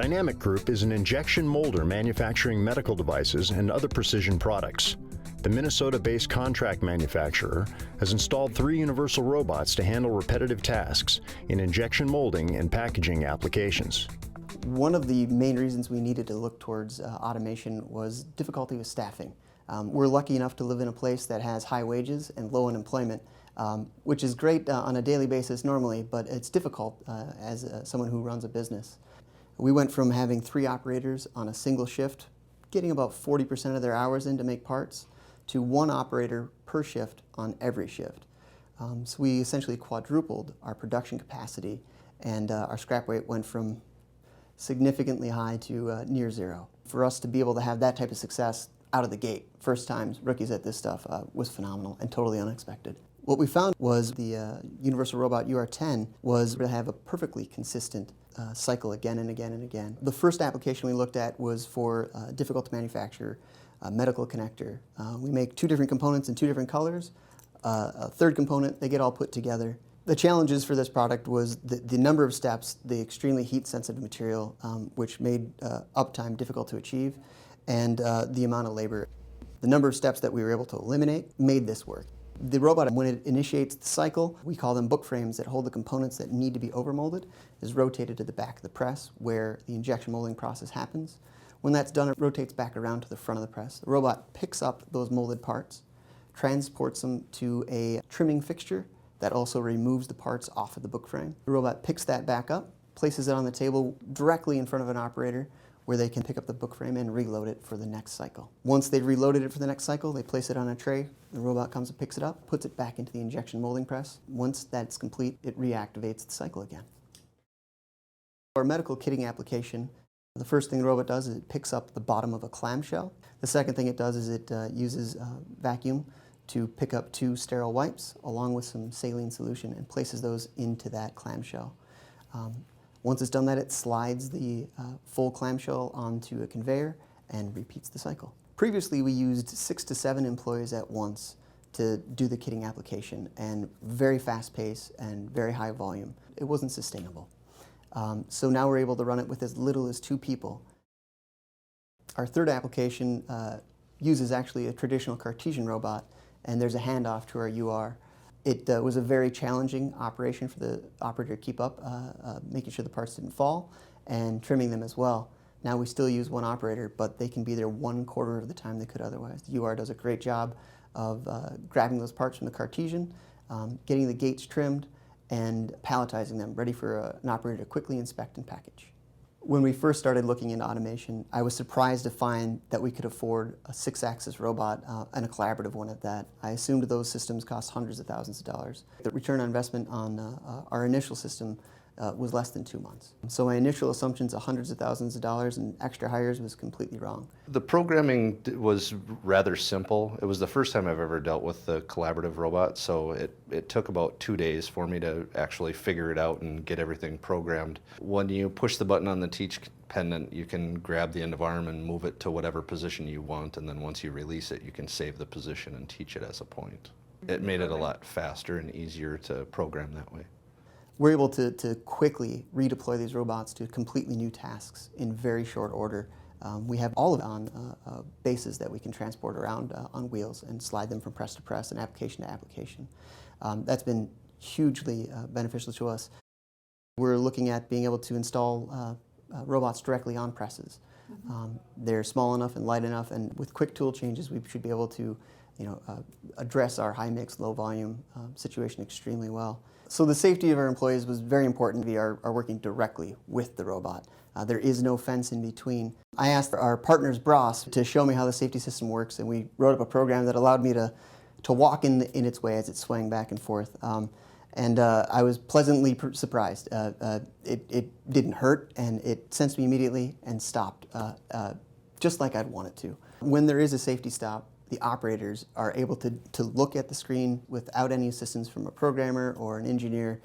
Dynamic Group is an injection molder manufacturing medical devices and other precision products. The Minnesota-based contract manufacturer has installed 3 universal robots to handle repetitive tasks in injection molding and packaging applications. One of the main reasons we needed to look towards automation was difficulty with staffing. We're lucky enough to live in a place that has high wages and low unemployment, which is great on a daily basis normally, but it's difficult as someone who runs a business. We went from having 3 operators on a single shift, getting about 40% of their hours in to make parts, to 1 operator per shift on every shift. So we essentially quadrupled our production capacity, and our scrap rate went from significantly high to near zero. For us to be able to have that type of success out of the gate, first times, rookies at this stuff, was phenomenal and totally unexpected. What we found was the Universal Robot UR10 was to have a perfectly consistent cycle again and again and again. The first application we looked at was for difficult to manufacture medical connector. We make 2 different components in 2 different colors. A third component, they get all put together. The challenges for this product was the number of steps, the extremely heat-sensitive material, which made uptime difficult to achieve, and the amount of labor. The number of steps that we were able to eliminate made this work. The robot, when it initiates the cycle, we call them book frames that hold the components that need to be overmolded, is rotated to the back of the press where the injection molding process happens. When that's done, it rotates back around to the front of the press. The robot picks up those molded parts, transports them to a trimming fixture that also removes the parts off of the book frame. The robot picks that back up, places it on the table directly in front of an operator where they can pick up the book frame and reload it for the next cycle. Once they've reloaded it for the next cycle, they place it on a tray. The robot comes and picks it up, puts it back into the injection molding press. Once that's complete, it reactivates the cycle again. For a medical kitting application, the first thing the robot does is it picks up the bottom of a clamshell. The second thing it does is it uses vacuum to pick up 2 sterile wipes along with some saline solution and places those into that clamshell. Once it's done that, it slides the full clamshell onto a conveyor and repeats the cycle. Previously, we used 6 to 7 employees at once to do the kitting application, and very fast pace and very high volume. It wasn't sustainable. So now we're able to run it with as little as 2 people. Our third application uses actually a traditional Cartesian robot, and there's a handoff to our UR. It was a very challenging operation for the operator to keep up, making sure the parts didn't fall and trimming them as well. Now we still use 1 operator, but they can be there 1/4 of the time they could otherwise. The UR does a great job of grabbing those parts from the Cartesian, getting the gates trimmed, and palletizing them, ready for an operator to quickly inspect and package. When we first started looking into automation, I was surprised to find that we could afford a 6-axis robot and a collaborative one at that. I assumed those systems cost hundreds of thousands of dollars. The return on investment on our initial system was less than 2 months. So my initial assumptions of hundreds of thousands of dollars and extra hires was completely wrong. The programming was rather simple. It was the first time I've ever dealt with the collaborative robot, so it took about 2 days for me to actually figure it out and get everything programmed. When you push the button on the teach pendant, you can grab the end of arm and move it to whatever position you want, and then once you release it, you can save the position and teach it as a point. It made it a lot faster and easier to program that way. We're able to quickly redeploy these robots to completely new tasks in very short order. We have all of it on bases that we can transport around on wheels and slide them from press to press and application to application. That's been hugely beneficial to us. We're looking at being able to install robots directly on presses. They're small enough and light enough, and with quick tool changes, we should be able to address our high mix, low volume situation extremely well. So the safety of our employees was very important. We are working directly with the robot. There is no fence in between. I asked our partner's Bros to show me how the safety system works, and we wrote up a program that allowed me to walk in its way as it swung back and forth. I was pleasantly surprised. It didn't hurt, and it sensed me immediately and stopped, just like I'd want it to. When there is a safety stop, the operators are able to look at the screen without any assistance from a programmer or an engineer,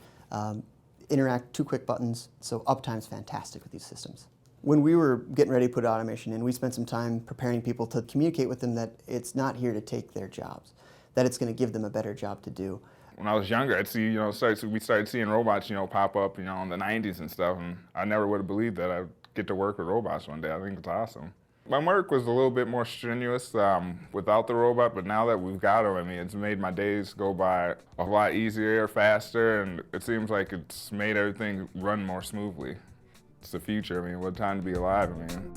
interact 2 quick buttons, so uptime's fantastic with these systems. When we were getting ready to put automation in, we spent some time preparing people to communicate with them that it's not here to take their jobs, that it's going to give them a better job to do. When I was younger, I'd see, we started seeing robots, pop up, in the 90s and stuff, and I never would have believed that I get to work with robots one day. I think it's awesome. My work was a little bit more strenuous without the robot, but now that we've got them, I mean, it's made my days go by a lot easier, faster, and it seems like it's made everything run more smoothly. It's the future. I mean, what a time to be alive, I mean.